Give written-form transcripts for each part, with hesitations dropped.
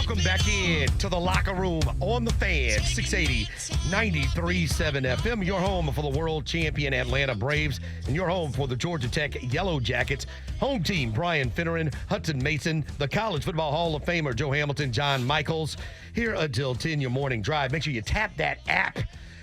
Welcome back in to the locker room on the Fan, 680 93.7 FM, your home for the world champion Atlanta Braves, and your home for the Georgia Tech Yellow Jackets. Home team, Brian Finneran, Hudson Mason, the College Football Hall of Famer, Joe Hamilton, John Michaels, here until 10, your morning drive. Make sure you tap that app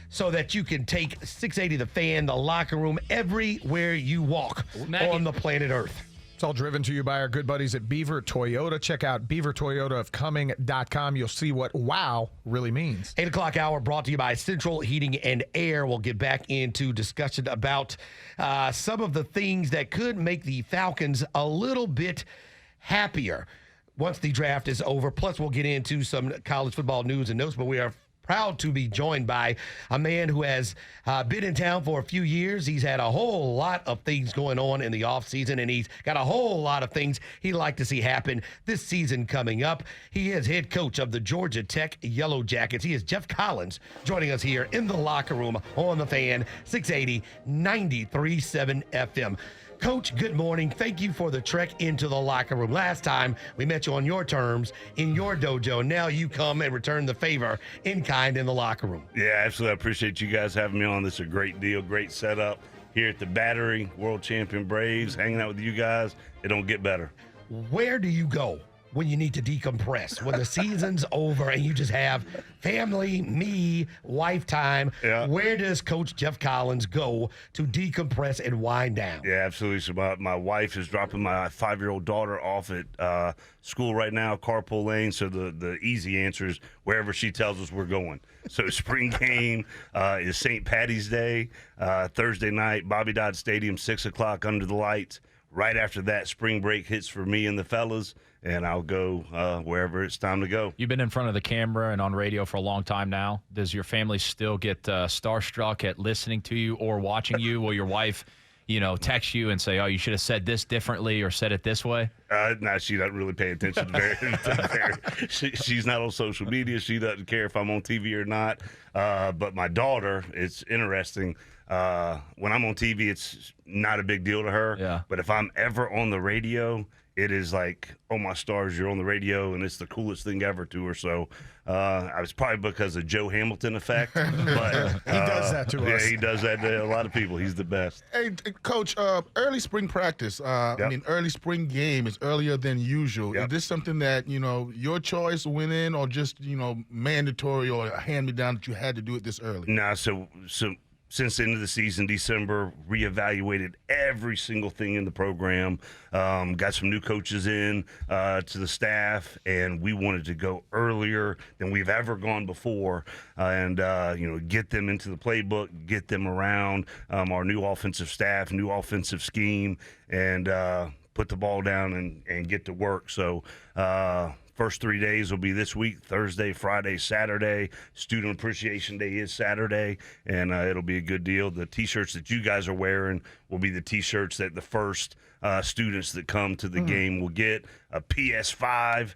so that you can take 680 The Fan, the locker room, everywhere you walk on the planet Earth. It's all driven to you by our good buddies at Beaver Toyota. Check out beavertoyotaofcumming.com. You'll see what wow really means. 8 o'clock hour brought to you by Central Heating and Air. We'll get back into discussion about some of the things that could make the Falcons a little bit happier once the draft is over. Plus, we'll get into some college football news and notes, but we are proud to be joined by a man who has been in town for a few years. He's had a whole lot of things going on in the offseason, and he's got a whole lot of things he'd like to see happen this season coming up. He is head coach of the Georgia Tech Yellow Jackets. He is Geoff Collins, joining us here in the locker room on the Fan, 680 93.7 FM. Coach, good morning. Thank you for the trek into the locker room. Last time we met you on your terms in your dojo. Now you come and return the favor in kind in the locker room. Yeah, absolutely. I appreciate you guys having me on. This is a great deal, great setup here at the Battery, world champion Braves, hanging out with you guys. It don't get better. Where do you go when you need to decompress, when the season's over and you just have family, me, wife time? Yeah. Where does Coach Geoff Collins go to decompress and wind down? Yeah, absolutely. So my wife is dropping my 5-year-old daughter off at school right now, carpool lane. So the easy answer is wherever she tells us we're going. So spring game is St. Patty's Day, Thursday night, Bobby Dodd Stadium, 6 o'clock under the lights. Right after that, spring break hits for me and the fellas, and I'll go wherever it's time to go. You've been in front of the camera and on radio for a long time now. Does your family still get starstruck at listening to you or watching you? Will your wife, text you and say, oh, you should have said this differently or said it this way? No, she doesn't really pay attention to she's not on social media. She doesn't care if I'm on TV or not. But my daughter, it's interesting. When I'm on TV, it's not a big deal to her. Yeah. But if I'm ever on the radio, it is like, oh, my stars, you're on the radio, and it's the coolest thing ever to her. So I was probably because of Joe Hamilton effect. But He does that to us. Yeah, he does that to a lot of people. He's the best. Hey, Coach, early spring practice, early spring game is earlier than usual. Yep. Is this something that, your choice went in or just, mandatory or a hand-me-down that you had to do it this early? Nah, so since the end of the season, December, reevaluated every single thing in the program, got some new coaches in to the staff, and we wanted to go earlier than we've ever gone before and get them into the playbook, get them around our new offensive staff, new offensive scheme, and put the ball down and get to work. So first 3 days will be this week, Thursday, Friday, Saturday. Student Appreciation Day is Saturday, and it'll be a good deal. The T-shirts that you guys are wearing will be the T-shirts that the first students that come to the game will get. A PS5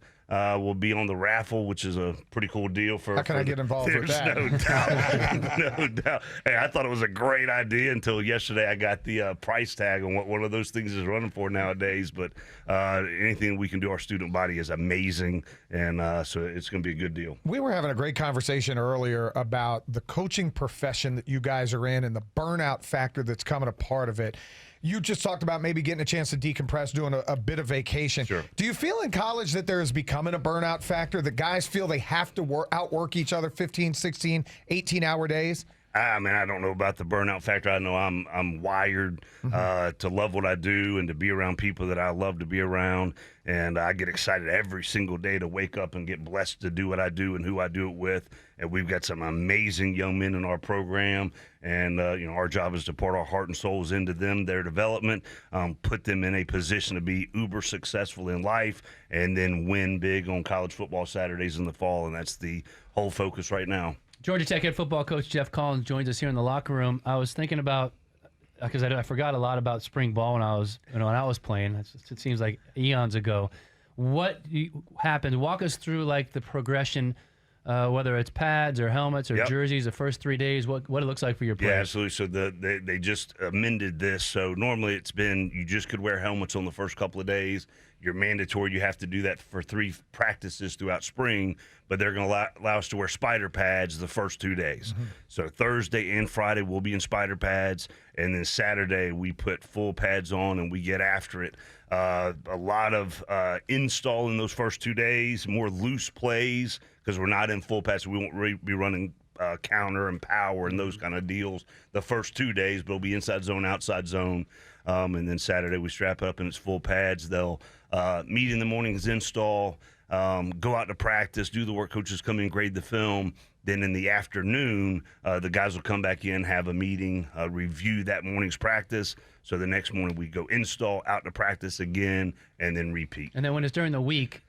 will be on the raffle, which is a pretty cool deal. How can I get involved with that? No doubt. No doubt. Hey, I thought it was a great idea until yesterday I got the price tag on what one of those things is running for nowadays. But anything we can do our student body is amazing, and so it's going to be a good deal. We were having a great conversation earlier about the coaching profession that you guys are in and the burnout factor that's coming a part of it. You just talked about maybe getting a chance to decompress, doing a bit of vacation. Sure. Do you feel in college that there is becoming a burnout factor, that guys feel they have to outwork each other 15, 16, 18-hour days? I don't know about the burnout factor. I know I'm wired to love what I do and to be around people that I love to be around. And I get excited every single day to wake up and get blessed to do what I do and who I do it with. And we've got some amazing young men in our program. And, our job is to pour our heart and souls into them, their development, put them in a position to be uber successful in life, and then win big on college football Saturdays in the fall. And that's the whole focus right now. Georgia Tech head football coach Geoff Collins joins us here in the locker room. I was thinking about, because I forgot a lot about spring ball when I was playing. It seems like eons ago. What happened? Walk us through like the progression, whether it's pads or helmets or jerseys, the first 3 days. What it looks like for your players? Yeah, absolutely. So they just amended this. So normally it's been you just could wear helmets on the first couple of days. you're mandatory. You have to do that for 3 practices throughout spring, but they're going to allow us to wear spider pads the first 2 days. So Thursday and Friday we'll be in spider pads, and then Saturday we put full pads on and we get after it. A lot of install in those first 2 days, more loose plays because we're not in full pads. So we won't be running counter and power and those kind of deals the first 2 days, but it'll be inside zone, outside zone. And then Saturday we strap it up in its full pads. They'll meet in the mornings, install, go out to practice, do the work. Coaches come in, grade the film. Then in the afternoon, the guys will come back in, have a meeting, review that morning's practice. So the next morning we go install, out to practice again, and then repeat. And then when it's during the week,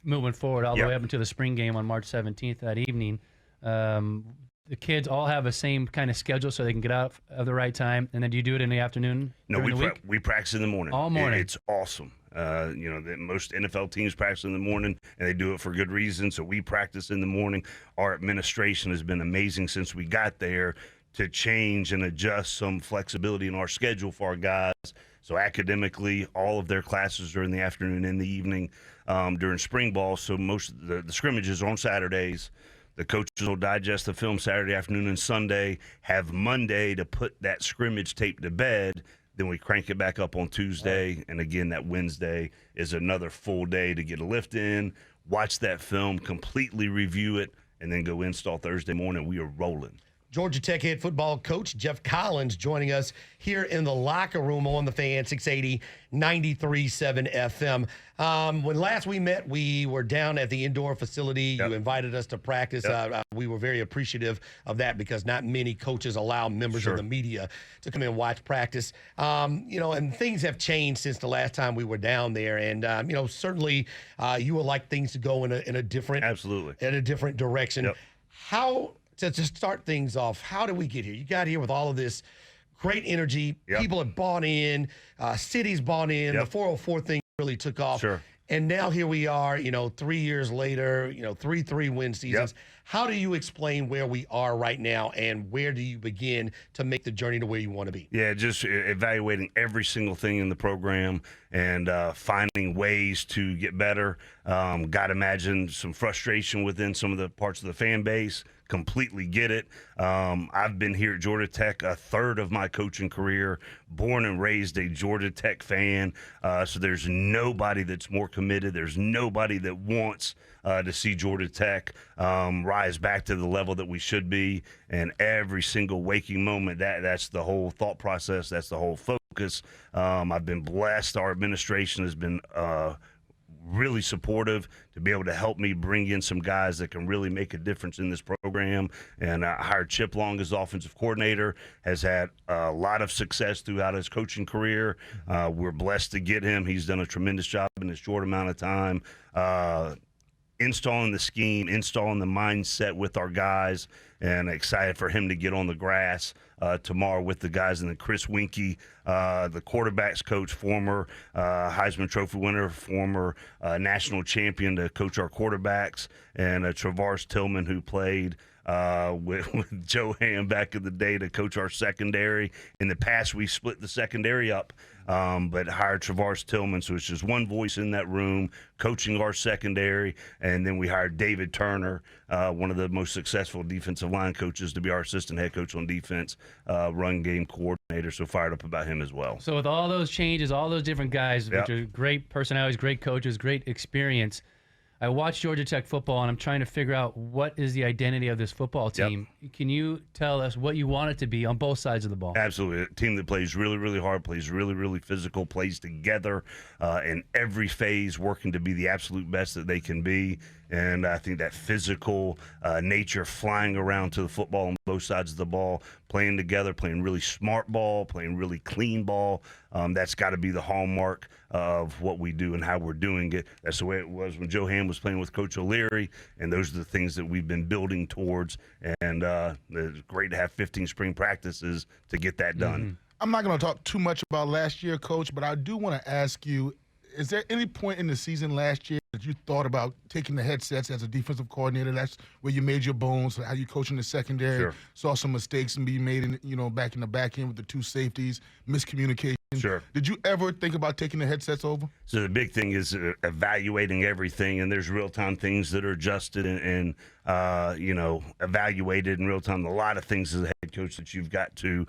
moving forward all the way up into the spring game on March 17th that evening, the kids all have the same kind of schedule so they can get out at the right time. And then do you do it in the afternoon? No, during we practice in the morning. All morning. It's awesome. Most NFL teams practice in the morning, and they do it for good reason. So we practice in the morning. Our administration has been amazing since we got there to change and adjust some flexibility in our schedule for our guys. So academically, all of their classes are in the afternoon and the evening during spring ball. So most of the scrimmages are on Saturdays. The coaches will digest the film Saturday afternoon and Sunday, have Monday to put that scrimmage tape to bed. Then we crank it back up on Tuesday. And again, that Wednesday is another full day to get a lift in, watch that film, completely review it, and then go install Thursday morning. We are rolling. Georgia Tech head football coach Geoff Collins joining us here in the locker room on the Fan 680 93.7 FM. When last we met, we were down at the indoor facility. Yep. You invited us to practice. We were very appreciative of that because not many coaches allow members of the media to come in and watch practice. And things have changed since the last time we were down there. And, certainly you would like things to go in a different, Absolutely. in a different direction. Yep. How to just start things off, how did we get here? You got here with all of this great energy. Yep. People have bought in. Cities bought in. Yep. The 404 thing really took off. Sure. And now here we are, 3 years later, 3 win seasons. Yep. How do you explain where we are right now, and where do you begin to make the journey to where you want to be? Yeah, just evaluating every single thing in the program and finding ways to get better. Got to imagine some frustration within some of the parts of the fan base. Completely get it. I've been here at Georgia Tech a third of my coaching career, born and raised a Georgia Tech fan. So there's nobody that's more committed. There's nobody that wants to see Georgia Tech rise back to the level that we should be. And every single waking moment, that's the whole thought process. That's the whole focus. I've been blessed. Our administration has been really supportive to be able to help me bring in some guys that can really make a difference in this program. And I hired Chip Long as offensive coordinator, has had a lot of success throughout his coaching career. We're blessed to get him. He's done a tremendous job in a short amount of time. Installing the scheme, installing the mindset with our guys, and excited for him to get on the grass tomorrow with the guys. And then Chris Winkie, the quarterbacks coach, former Heisman Trophy winner, former national champion to coach our quarterbacks, and Travaris Tillman, who played with Joe Ham back in the day to coach our secondary. In the past, we split the secondary up, but hired Travaris Tillman, so it's just one voice in that room coaching our secondary. And then we hired David Turner, one of the most successful defensive line coaches, to be our assistant head coach on defense, run game coordinator, so fired up about him as well. So with all those changes, all those different guys, Yep. which are great personalities, great coaches, great experience, I watch Georgia Tech football, and I'm trying to figure out what is the identity of this football team. Can you tell us what you want it to be on both sides of the ball? Absolutely. A team that plays really, really hard, plays really, really physical, plays together in every phase, working to be the absolute best that they can be. And I think that physical nature, flying around to the football on both sides of the ball, playing together, playing really smart ball, playing really clean ball, that's got to be the hallmark of what we do and how we're doing it. That's the way it was when Joe Ham was playing with Coach O'Leary, and those are the things that we've been building towards. And it's great to have 15 spring practices to get that done. I'm not going to talk too much about last year, Coach, but I do want to ask you, is there any point in the season last year that you thought about taking the headsets as a defensive coordinator? That's where you made your bones. How you coaching the secondary? Sure. Saw some mistakes and be made back in the back end with the two safeties, miscommunication. Sure. Did you ever think about taking the headsets over? So the big thing is evaluating everything, and there's real-time things that are adjusted and evaluated in real time. A lot of things as a head coach that you've got to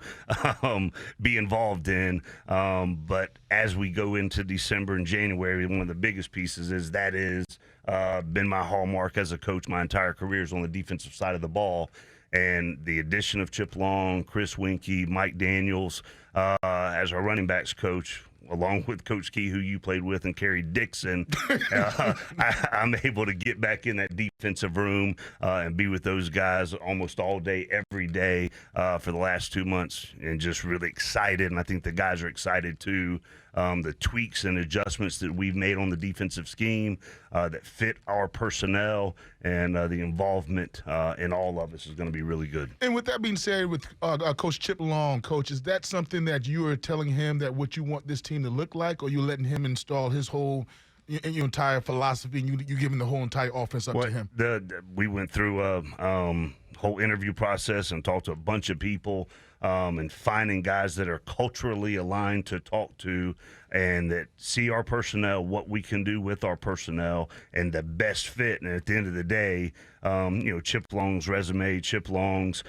be involved in. But as we go into December and January, one of the biggest pieces is been my hallmark as a coach my entire career is on the defensive side of the ball. And the addition of Chip Long, Chris Winkie, Mike Daniels as our running backs coach, along with Coach Key, who you played with, and Kerry Dixon, I'm able to get back in that defensive room and be with those guys almost all day, every day for the last 2 months, and just really excited. And I think the guys are excited too. The tweaks and adjustments that we've made on the defensive scheme that fit our personnel and the involvement in all of us is going to be really good. And with that being said, with Coach Chip Long, Coach, is that something that you are telling him that what you want this team to look like, or you letting him install his whole your entire philosophy and you giving the whole entire offense up to him? We went through a whole interview process and talked to a bunch of people and finding guys that are culturally aligned to talk to and that see our personnel, what we can do with our personnel, and the best fit. And at the end of the day, Chip Long's resume, Chip Long's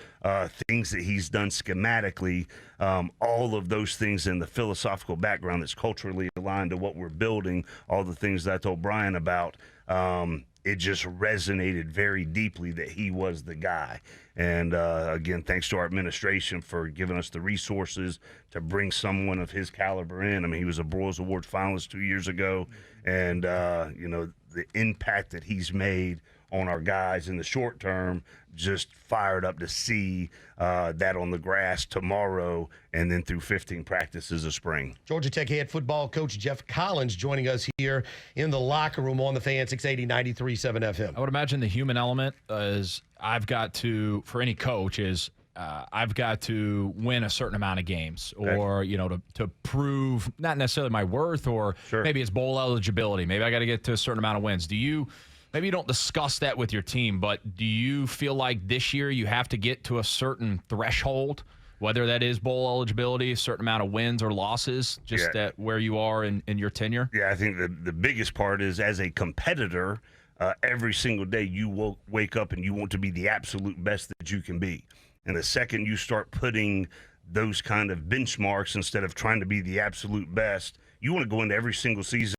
things that he's done schematically, all of those things in the philosophical background that's culturally aligned to what we're building, all the things that I told Brian about, it just resonated very deeply that he was the guy. And again, thanks to our administration for giving us the resources to bring someone of his caliber in. I mean, he was a Broyles Award finalist 2 years ago, and the impact that he's made on our guys in the short term, just fired up to see that on the grass tomorrow and then through 15 practices of spring. Georgia Tech head football coach Geoff Collins joining us here in the locker room on the Fan 680 93.7 FM. I would imagine the human element is for any coach is I've got to win a certain amount of games or, to prove not necessarily my worth or maybe it's bowl eligibility. Maybe I got to get to a certain amount of wins. Maybe you don't discuss that with your team, but do you feel like this year you have to get to a certain threshold, whether that is bowl eligibility, a certain amount of wins or losses, just at where you are in your tenure? Yeah, I think the biggest part is as a competitor, every single day you will wake up and you want to be the absolute best that you can be. And the second you start putting those kind of benchmarks instead of trying to be the absolute best, you want to go into every single season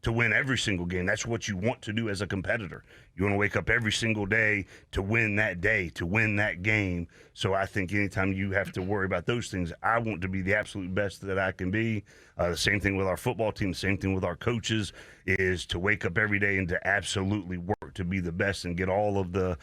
to win every single game. That's what you want to do as a competitor. You want to wake up every single day to win that day, to win that game. So I think anytime you have to worry about those things, I want to be the absolute best that I can be. The same thing with our football team, the same thing with our coaches, is to wake up every day and to absolutely work to be the best and get all of the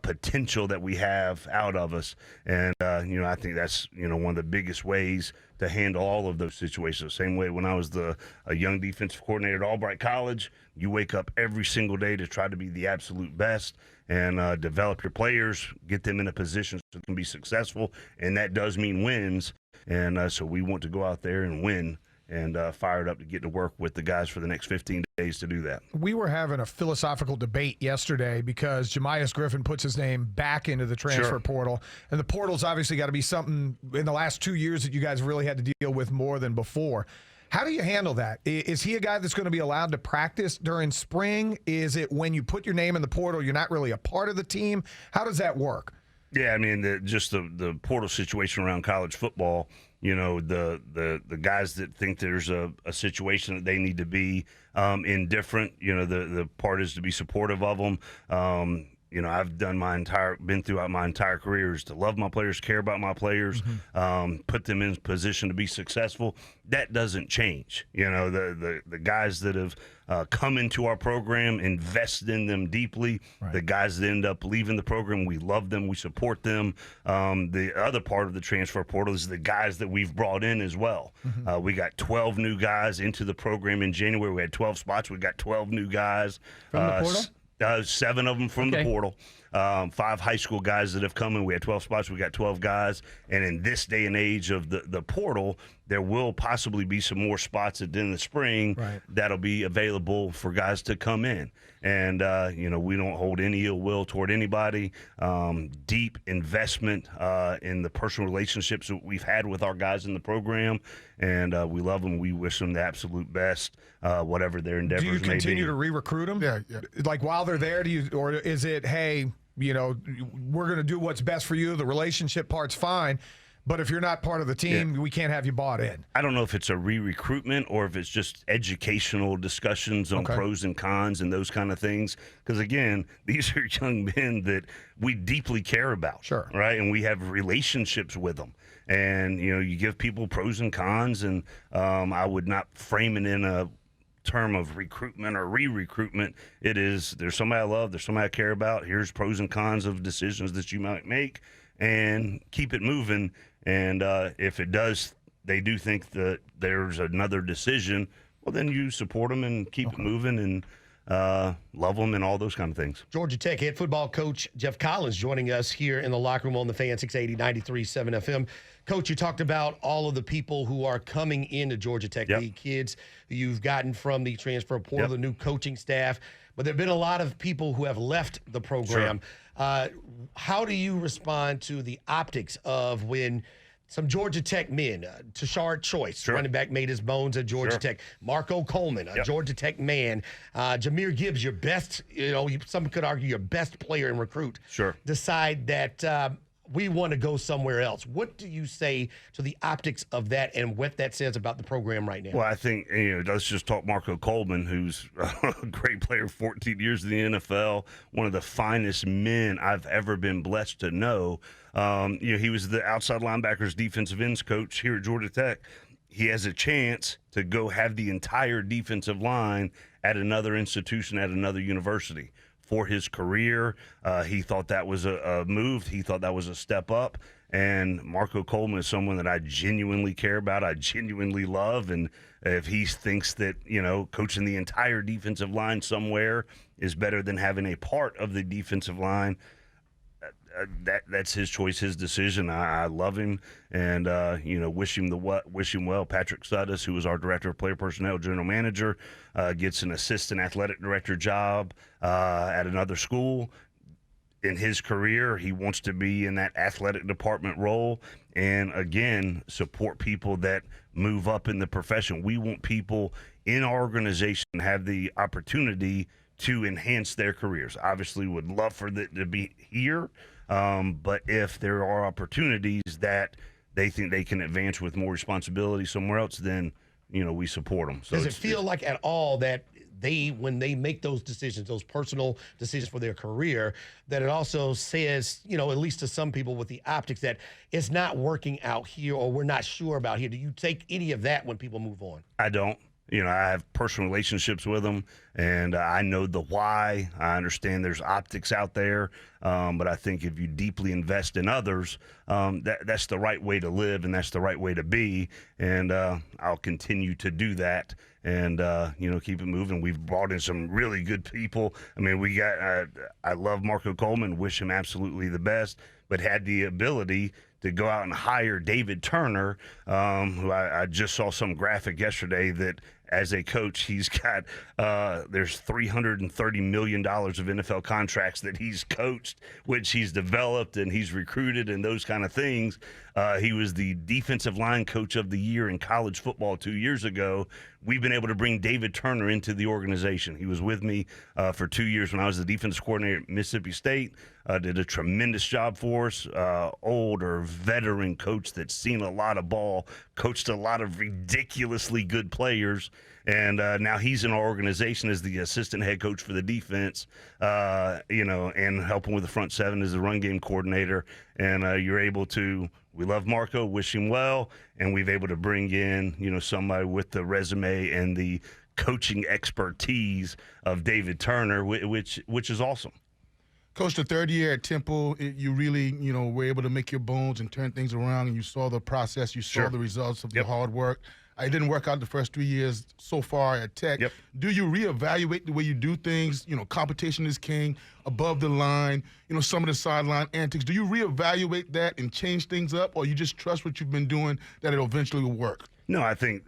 potential that we have out of us. And, I think that's, one of the biggest ways to handle all of those situations. Same way when I was a young defensive coordinator at Albright College, you wake up every single day to try to be the absolute best and develop your players, get them in a position so they can be successful, and that does mean wins. And so we want to go out there and win and fired up to get to work with the guys for the next 15 days to do that. We were having a philosophical debate yesterday because Jemias Griffin puts his name back into the transfer portal. And the portal's obviously got to be something in the last 2 years that you guys really had to deal with more than before. How do you handle that? Is he a guy that's going to be allowed to practice during spring? Is it when you put your name in the portal, you're not really a part of the team? How does that work? Yeah, I mean, the portal situation around college football, the guys that think there's a situation that they need to be indifferent, the part is to be supportive of them. I've been throughout my entire career is to love my players, care about my players, put them in position to be successful. That doesn't change. The guys that have come into our program, invested in them deeply. Right. The guys that end up leaving the program, we love them, we support them. The other part of the transfer portal is the guys that we've brought in as well. Mm-hmm. We got 12 new guys into the program in January. We had 12 spots. We got 12 new guys. From the portal? 7 of them from the portal. 5 high school guys that have come in. We had 12 spots. We got 12 guys. And in this day and age of the portal, there will possibly be some more spots at the end of the spring that'll be available for guys to come in. And, we don't hold any ill will toward anybody. Deep investment in the personal relationships that we've had with our guys in the program. And we love them. We wish them the absolute best, whatever their endeavors may be. Do you continue to re-recruit them? Yeah. Like while they're there, or is it, hey, we're going to do what's best for you. The relationship part's fine. But if you're not part of the team, we can't have you bought in. I don't know if it's a re-recruitment or if it's just educational discussions on pros and cons and those kind of things. Because, again, these are young men that we deeply care about. Sure. Right? And we have relationships with them. And, you give people pros and cons, and I would not frame it in a term of recruitment or re-recruitment. It is, there's somebody I love, there's somebody I care about. Here's pros and cons of decisions that you might make, and keep it moving. And if they do think that there's another decision, well, then you support them and keep it moving and love them and all those kind of things. Georgia Tech head football coach Geoff Collins joining us here in the locker room on the Fan 680 93.7 FM. Coach, you talked about all of the people who are coming into Georgia Tech, the kids who you've gotten from the transfer portal, the new coaching staff, but there have been a lot of people who have left the program. How do you respond to the optics of when some Georgia Tech men, Tashard Choice, running back, made his bones at Georgia Tech, Marco Coleman, a Georgia Tech man, Jahmyr Gibbs, your best, some could argue your best player and recruit, decide that we want to go somewhere else? What do you say to the optics of that and what that says about the program right now? Well, I think, let's just talk Marco Coleman, who's a great player, 14 years in the NFL, one of the finest men I've ever been blessed to know. He was the outside linebackers defensive ends coach here at Georgia Tech. He has a chance to go have the entire defensive line at another institution, at another university. For his career, he thought that was a move. He thought that was a step up. And Marco Coleman is someone that I genuinely care about. I genuinely love. And if he thinks that, coaching the entire defensive line somewhere is better than having a part of the defensive line, that's his choice, his decision. I love him, and wish him well. Patrick Suddas, who was our director of player personnel, general manager, gets an assistant athletic director job at another school. In his career, he wants to be in that athletic department role, and again, support people that move up in the profession. We want people in our organization to have the opportunity to enhance their careers. Obviously, would love for it to be here. But if there are opportunities that they think they can advance with more responsibility somewhere else, then, we support them. So does it feel like at all that when they make those decisions, those personal decisions for their career, that it also says, at least to some people with the optics, that it's not working out here or we're not sure about here? Do you take any of that when people move on? I don't. I have personal relationships with them, and I know the why. I understand there's optics out there, but I think if you deeply invest in others, that's the right way to live, and that's the right way to be, and I'll continue to do that and, keep it moving. We've brought in some really good people. I mean, I love Marco Coleman, wish him absolutely the best, but had the ability to go out and hire David Turner, who I just saw some graphic yesterday that as a coach, he's got there's $330 million of NFL contracts that he's coached, which he's developed and he's recruited and those kind of things. He was the defensive line coach of the year in college football 2 years ago. We've been able to bring David Turner into the organization. He was with me for 2 years when I was the defensive coordinator at Mississippi State. Did a tremendous job for us. Older veteran coach that's seen a lot of ball, coached a lot of ridiculously good players. And now he's in our organization as the assistant head coach for the defense, and helping with the front seven as the run game coordinator. And you're able to, we love Marco, wish him well, and we've able to bring in, somebody with the resume and the coaching expertise of David Turner, which is awesome. Coach, the third year at Temple, you really, were able to make your bones and turn things around, and you saw the process, you saw the results of the hard work. It didn't work out the first 3 years so far at Tech. Yep. Do you reevaluate the way you do things? Competition is king, above the line, some of the sideline antics. Do you reevaluate that and change things up, or you just trust what you've been doing that it'll eventually work? No, I think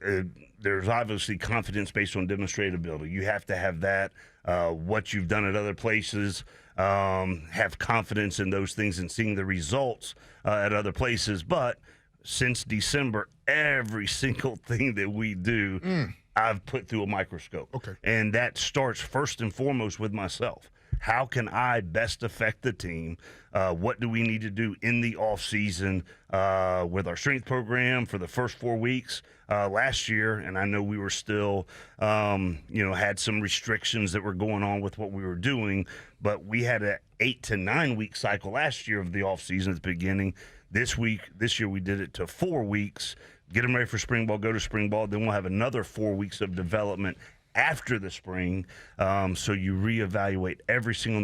there's obviously confidence based on demonstrated ability. You have to have that. What you've done at other places, have confidence in those things and seeing the results at other places. But since December, every single thing that we do, I've put through a microscope. Okay. And that starts first and foremost with myself. How can I best affect the team? What do we need to do in the offseason with our strength program for the first 4 weeks last year? And I know we were still, had some restrictions that were going on with what we were doing, but we had an 8 to 9 week cycle last year of the offseason at the beginning. This year we did it to 4 weeks, get them ready for spring ball, go to spring ball. Then we'll have another 4 weeks of development after the spring, so you reevaluate every single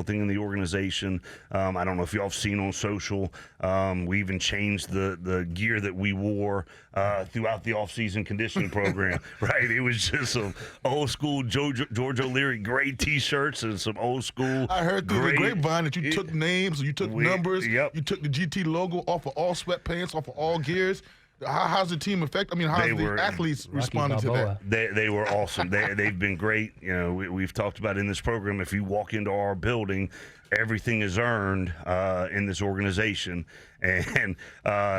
thing in the organization. I don't know if y'all have seen on social. We even changed the gear that we wore throughout the off-season conditioning program. Right, it was just some old school George O'Leary gray T-shirts and some old school. I heard through the grapevine that you took names, you took numbers, yep. You took the GT logo off of all sweatpants, off of all gears. How's the team affect? How's the athletes responding to that? They were awesome. They've been great. We've talked about in this program, if you walk into our building, everything is earned in this organization. And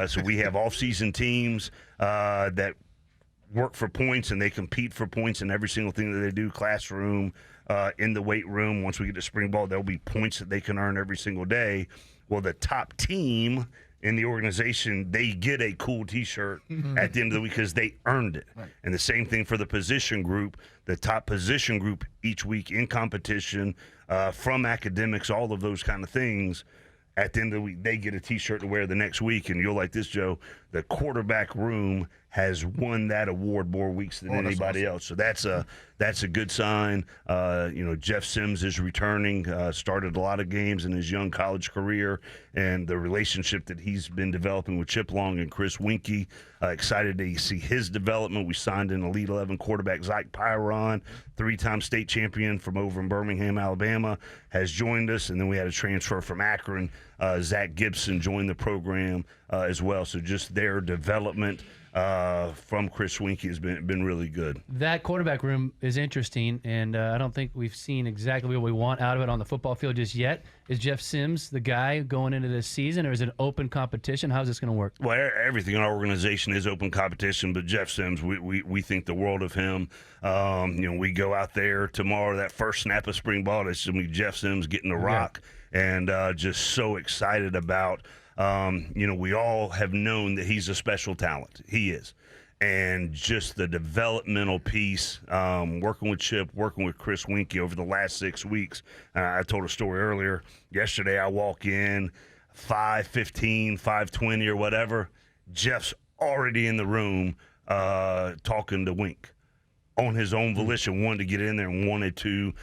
so we have off-season teams that work for points, and they compete for points in every single thing that they do, classroom, in the weight room. Once we get to spring ball, there'll be points that they can earn every single day. Well, the top team in the organization, they get a cool T-shirt at the end of the week because they earned it. Right. And the same thing for the position group. The top position group each week in competition, from academics, all of those kind of things, at the end of the week, they get a T-shirt to wear the next week. And you'll like this, Joe, the quarterback room has won that award more weeks than anybody else. So that's a good sign. Jeff Sims is returning, started a lot of games in his young college career, and the relationship that he's been developing with Chip Long and Chris Winkie, excited to see his development. We signed an Elite 11 quarterback, Zach Pyron, 3-time state champion from over in Birmingham, Alabama, has joined us. And then we had a transfer from Akron. Zach Gibson joined the program as well. So just their development from Chris Winkie has been really good. That quarterback room is interesting, and I don't think we've seen exactly what we want out of it on the football field just yet. Is Jeff Sims the guy going into this season, or is it an open competition? How's this going to work? Well, everything in our organization is open competition, but Jeff Sims, we think the world of him. We go out there tomorrow, that first snap of spring ball, it's going to be Jeff Sims getting the rock, and just so excited about. We all have known that he's a special talent. He is. And just the developmental piece, working with Chip, working with Chris Winkie over the last 6 weeks. I told a story earlier. Yesterday I walk in, 5:15, 5:20 or whatever. Jeff's already in the room talking to Wink. On his own volition, wanted to get in there and wanted to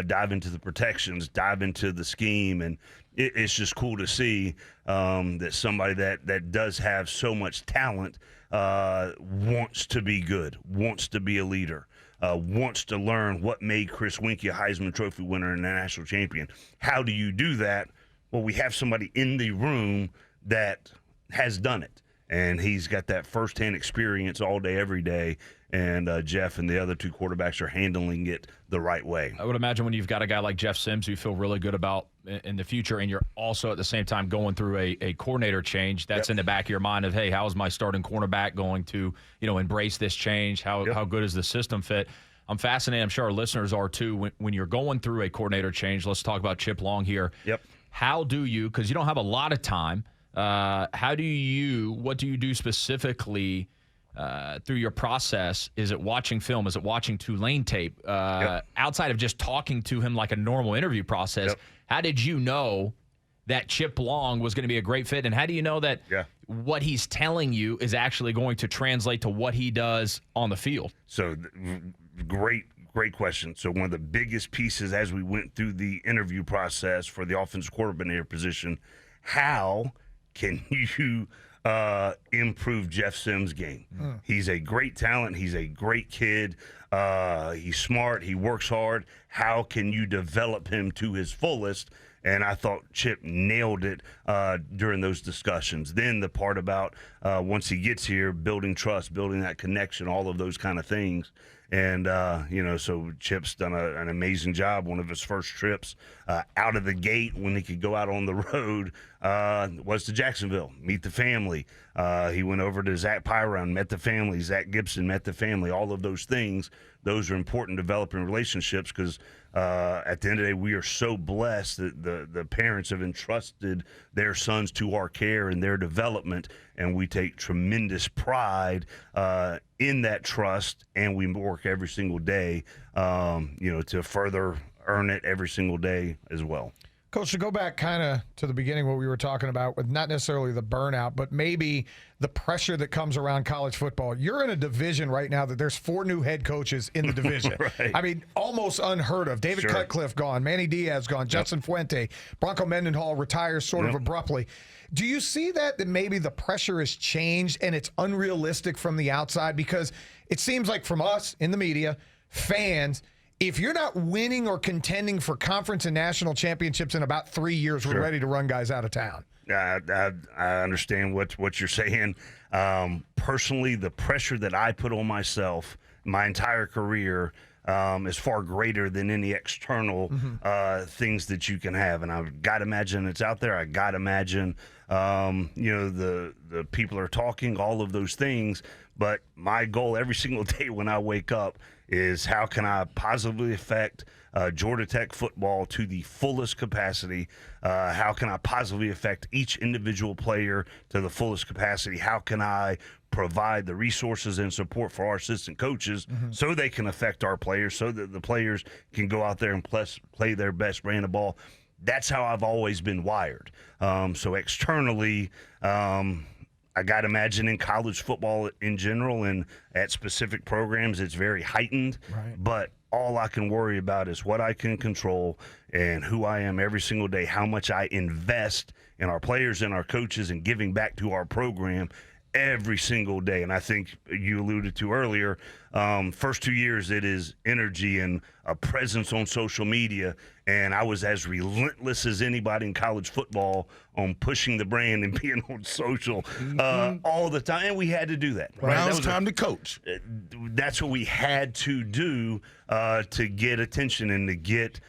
dive into the protections, dive into the scheme. And it's just cool to see that somebody that does have so much talent wants to be good, wants to be a leader, wants to learn what made Chris Winkie a Heisman Trophy winner and a national champion. How do you do that? Well, we have somebody in the room that has done it. And he's got that firsthand experience all day, every day. And Jeff and the other two quarterbacks are handling it the right way. I would imagine when you've got a guy like Jeff Sims who you feel really good about in the future, and you're also at the same time going through a coordinator change, that's in the back of your mind of, hey, how is my starting cornerback going to embrace this change? How good is the system fit? I'm fascinated. I'm sure our listeners are too. When you're going through a coordinator change, let's talk about Chip Long here. Yep. How do you, because you don't have a lot of time, what do you do specifically through your process? Is it watching film? Is it watching Tulane tape? Outside of just talking to him like a normal interview process, how did you know that Chip Long was going to be a great fit? And how do you know that what he's telling you is actually going to translate to what he does on the field? So great question. So one of the biggest pieces as we went through the interview process for the offensive coordinator position, how can you improve Jeff Sims' game. He's a great talent. He's a great kid. He's smart. He works hard. How can you develop him to his fullest? And I thought Chip nailed it during those discussions. Then the part about once he gets here, building trust, building that connection, all of those kind of things. And, so Chip's done an amazing job. One of his first trips out of the gate when he could go out on the road was to Jacksonville, meet the family. He went over to Zach Pyron, met the family. Zach Gibson met the family. All of those things, those are important developing relationships because at the end of the day, we are so blessed that the parents have entrusted their sons to our care and their development, and we take tremendous pride in that trust, and we work every single day, to further earn it every single day as well. Coach, to go back kind of to the beginning, what we were talking about with not necessarily the burnout, but maybe the pressure that comes around college football. You're in a division right now that there's 4 new head coaches in the division. Right. I mean, almost unheard of. David Cutcliffe gone, Manny Diaz gone, Judson Fuente, Bronco Mendenhall retires sort of abruptly. Do you see that maybe the pressure has changed and it's unrealistic from the outside? Because it seems like from us in the media, fans, if you're not winning or contending for conference and national championships in about 3 years, we're ready to run guys out of town. I understand what you're saying. Personally, the pressure that I put on myself my entire career is far greater than any external things that you can have. And I've got to imagine it's out there. I got to imagine, the people are talking, all of those things. But my goal every single day when I wake up is how can I positively affect Georgia Tech football to the fullest capacity? How can I positively affect each individual player to the fullest capacity? How can I provide the resources and support for our assistant coaches so they can affect our players, so that the players can go out there and play their best brand of ball? That's how I've always been wired. So externally, I got to imagine in college football in general and at specific programs, it's very heightened. Right. But all I can worry about is what I can control and who I am every single day, how much I invest in our players and our coaches and giving back to our program every single day. And I think you alluded to earlier, first 2 years it is energy and a presence on social media, and I was as relentless as anybody in college football on pushing the brand and being on social all the time, and we had to do that. Right? Now it's time to coach. That's what we had to do to get attention and to get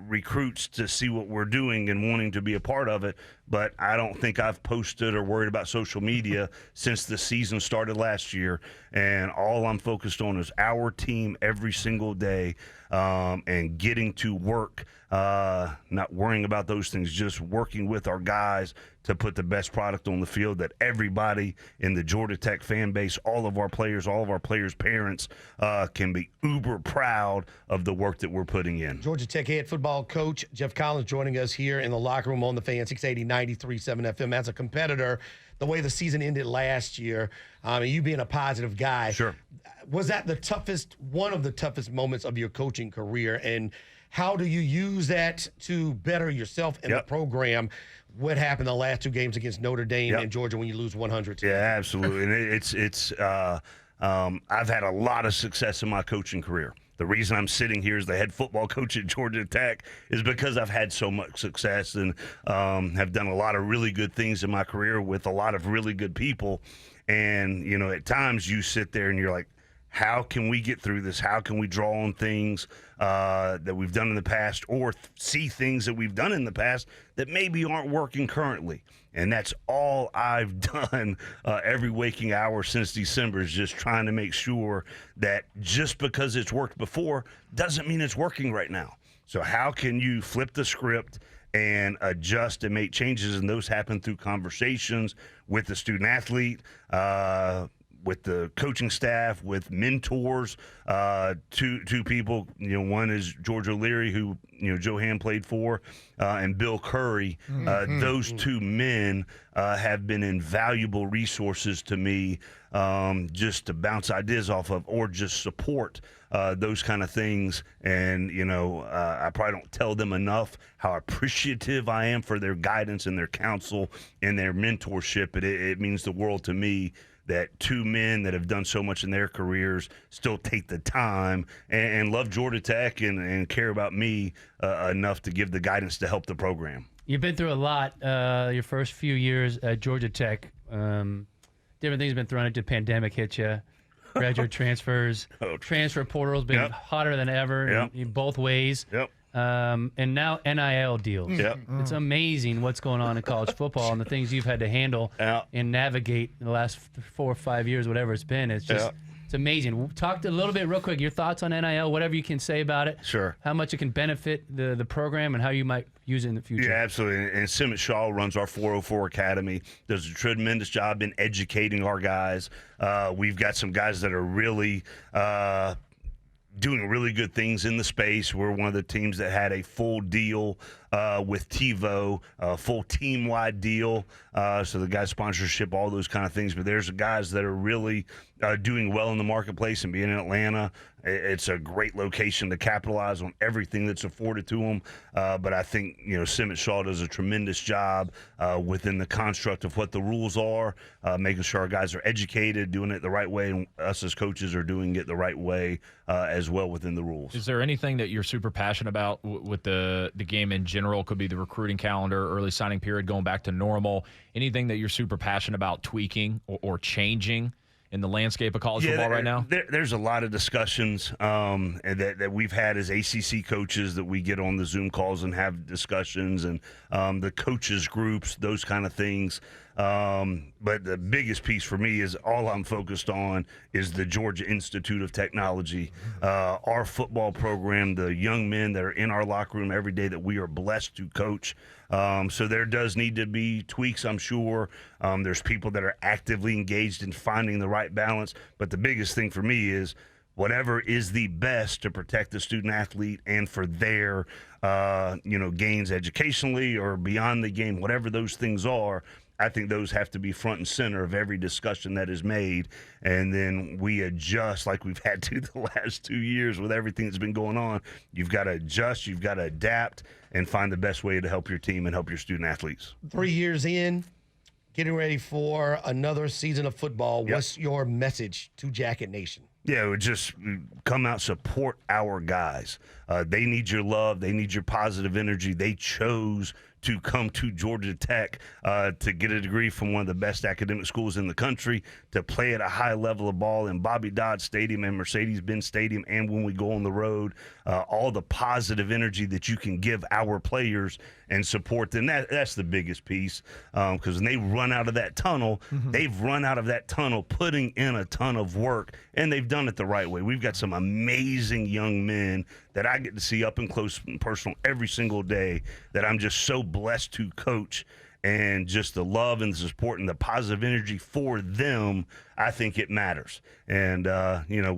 recruits to see what we're doing and wanting to be a part of it. But I don't think I've posted or worried about social media since the season started last year. And all I'm focused on is our team every single day and getting to work, not worrying about those things, just working with our guys to put the best product on the field that everybody in the Georgia Tech fan base, all of our players' parents can be uber proud of the work that we're putting in. Georgia Tech head football coach Geoff Collins joining us here in the locker room on the Fan 680 93.7 FM. As a competitor, the way the season ended last year, you being a positive guy, sure, was that one of the toughest moments of your coaching career? And how do you use that to better yourself in the program? What happened the last 2 games against Notre Dame and Georgia when you lose 100? Yeah, absolutely. And I've had a lot of success in my coaching career. The reason I'm sitting here as the head football coach at Georgia Tech is because I've had so much success and have done a lot of really good things in my career with a lot of really good people. And, at times you sit there and you're like, how can we get through this? How can we draw on things that we've done in the past or see things that we've done in the past that maybe aren't working currently? And that's all I've done every waking hour since December is just trying to make sure that just because it's worked before doesn't mean it's working right now. So how can you flip the script and adjust and make changes? And those happen through conversations with the student athlete, with the coaching staff, with mentors, two people. One is George O'Leary, who Joe Ham played for, and Bill Curry. Those two men have been invaluable resources to me, just to bounce ideas off of or just support those kind of things. And I probably don't tell them enough how appreciative I am for their guidance and their counsel and their mentorship. It means the world to me that two men that have done so much in their careers still take the time and love Georgia Tech and care about me enough to give the guidance to help the program. You've been through a lot your first few years at Georgia Tech. Different things have been thrown into. Pandemic hit you. Graduate transfers. Transfer portal's been hotter than ever in both ways. Yep. And now NIL deals. Yep. It's amazing what's going on in college football and the things you've had to handle and navigate in the last 4 or 5 years, whatever it's been. It's just it's amazing. Talk a little bit real quick, your thoughts on NIL, whatever you can say about it. Sure. How much it can benefit the program and how you might use it in the future. Yeah, absolutely. And Simmet Shaw runs our 404 Academy, does a tremendous job in educating our guys. We've got some guys that are really doing really good things in the space. We're one of the teams that had a full deal with TiVo, a full team-wide deal. So the guys' sponsorship, all those kind of things. But there's guys that are really doing well in the marketplace, and being in Atlanta, it's a great location to capitalize on everything that's afforded to them. But I think, Simmet Shaw does a tremendous job within the construct of what the rules are, making sure our guys are educated, doing it the right way, and us as coaches are doing it the right way as well within the rules. Is there anything that you're super passionate about with the game in general? Could be the recruiting calendar, early signing period, going back to normal. Anything that you're super passionate about tweaking or changing in the landscape of college football right now? There's a lot of discussions that we've had as ACC coaches that we get on the Zoom calls and have discussions, and the coaches groups, those kind of things. But the biggest piece for me is all I'm focused on is the Georgia Institute of Technology, our football program, the young men that are in our locker room every day that we are blessed to coach. So there does need to be tweaks, I'm sure. There's people that are actively engaged in finding the right balance. But the biggest thing for me is whatever is the best to protect the student athlete and for their gains educationally or beyond the game, whatever those things are. I think those have to be front and center of every discussion that is made, and then we adjust like we've had to the last 2 years with everything that's been going on. You've got to adjust, you've got to adapt, and find the best way to help your team and help your student athletes. 3 years in, getting ready for another season of football. What's your message to Jacket Nation? Yeah, it would just come out, support our guys. They need your love. They need your positive energy. They chose to come to Georgia Tech to get a degree from one of the best academic schools in the country, to play at a high level of ball in Bobby Dodd Stadium and Mercedes-Benz Stadium, and when we go on the road, all the positive energy that you can give our players and support them. That's the biggest piece, because when they run out of that tunnel, they've run out of that tunnel putting in a ton of work, and they've done it the right way. We've got some amazing young men that I get to see up and close and personal every single day that I'm just so blessed to coach, and just the love and the support and the positive energy for them, I think it matters. And,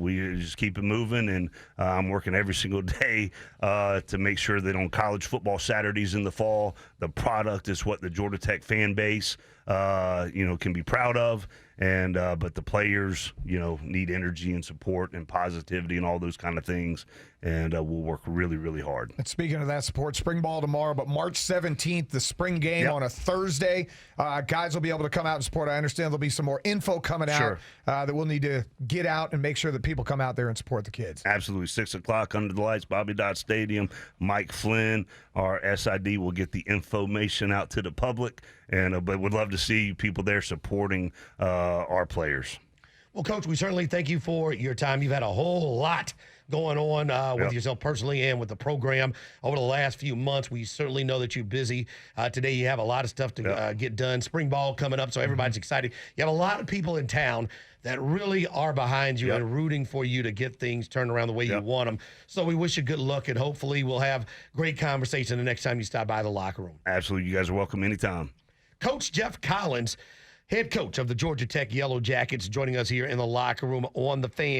we just keep it moving, and I'm working every single day to make sure that on college football Saturdays in the fall, the product is what the Georgia Tech fan base, can be proud of. And but the players, need energy and support and positivity and all those kind of things. And we'll work really, really hard. And speaking of that support, spring ball tomorrow, but March 17th, the spring game on a Thursday. Guys will be able to come out and support. I understand there'll be some more info coming out that we'll need to get out and make sure that people come out there and support the kids. Absolutely. 6 o'clock under the lights, Bobby Dodd Stadium. Mike Flynn, our SID, will get the information out to the public. And but would love to see people there supporting our players. Well, Coach, we certainly thank you for your time. You've had a whole lot going on with yourself personally and with the program over the last few months. We certainly know that you're busy. Today you have a lot of stuff to get done. Spring ball coming up, so everybody's excited. You have a lot of people in town that really are behind you and rooting for you to get things turned around the way you want them. So we wish you good luck, and hopefully we'll have great conversation the next time you stop by the locker room. Absolutely. You guys are welcome anytime. Coach Geoff Collins, head coach of the Georgia Tech Yellow Jackets, joining us here in the locker room on The Fan.